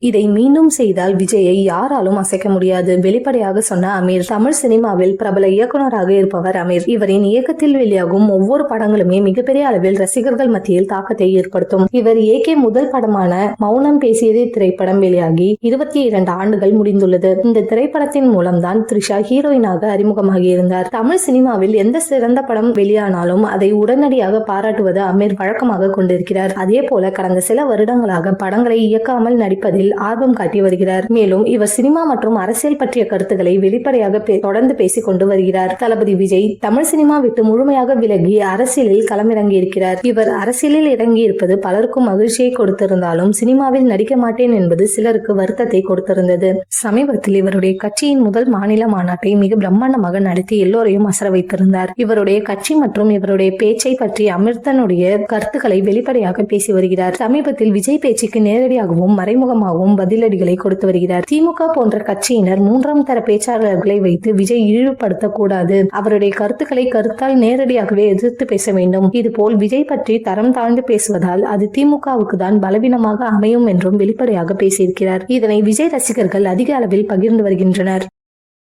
இதை மீண்டும் செய்தால் விஜயை யாராலும் அசைக்க முடியாது, வெளிப்படையாக சொன்ன அமீர். தமிழ் சினிமாவில் பிரபல இயக்குனராக இருப்பவர் அமீர். இவரின் இயக்கத்தில் வெளியாகும் ஒவ்வொரு படங்களுமே மிகப்பெரிய அளவில் ரசிகர்கள் மத்தியில் தாக்கத்தை ஏற்படுத்தும். இவர் ஏகே முதல் படமான மௌனம் பேசியதே திரைப்படம் வெளியாகி 22 ஆண்டுகள் முடிந்துள்ளது. இந்த திரைப்படத்தின் மூலம்தான் த்ரிஷா ஹீரோயினாக அறிமுகமாகி இருந்தார். தமிழ் சினிமாவில் எந்த சிறந்த படம் வெளியானாலும் அதை உடனடியாக பாராட்டுவது அமீர் வழக்கமாக கொண்டிருக்கிறார். அதே போல கடந்த சில வருடங்களாக படங்களை இயக்காமல் நடிப்பதில் ஆர்வம் காட்டி வருகிறார். மேலும் இவர் சினிமா மற்றும் அரசியல் பற்றிய கருத்துக்களை வெளிப்படையாக தொடர்ந்து பேசிக் கொண்டு வருகிறார். தளபதி விஜய் தமிழ் சினிமா விட்டு முழுமையாக விலகி அரசியலில் களமிறங்கி இருக்கிறார். இவர் அரசியலில் இறங்கி இருப்பது பலருக்கும் மகிழ்ச்சியை கொடுத்திருந்தாலும் சினிமாவில் நடிக்க மாட்டேன் என்பது சிலருக்கு வருத்தத்தை கொடுத்திருந்தது. சமீபத்தில் இவருடைய கட்சியின் முதல் மாநில மாநாட்டை மிக பிரம்மாண்டமாக நடத்தி எல்லோரையும் அசர வைத்திருந்தார். இவருடைய கட்சி மற்றும் இவருடைய பேச்சை பற்றி அமிர்தனுடைய கருத்துக்களை வெளிப்படையாக பேசி வருகிறார். சமீபத்தில் விஜய் பேச்சுக்கு நேரடியாகவும் மறைமுகமாகவும் பதிலடிகளை கொடுத்து வருகிறார். திமுக போன்ற கட்சியினர் 3ஆம் தர பேச்சாளர்களை வைத்து விஜய் இழிவுபடுத்தக் கூடாது, அவருடைய கருத்துக்களை கருத்தால் நேரடியாகவே எதிர்த்து பேச வேண்டும். இதுபோல் விஜய் பற்றி தரம் தாழ்ந்து பேசுவதால் அது திமுகவுக்கு தான் பலவீனமாக அமையும் என்றும் வெளிப்படையாக பேசியிருக்கிறார். இதனை விஜய் ரசிகர்கள் அதிக அளவில் பகிர்ந்து வருகின்றனர்.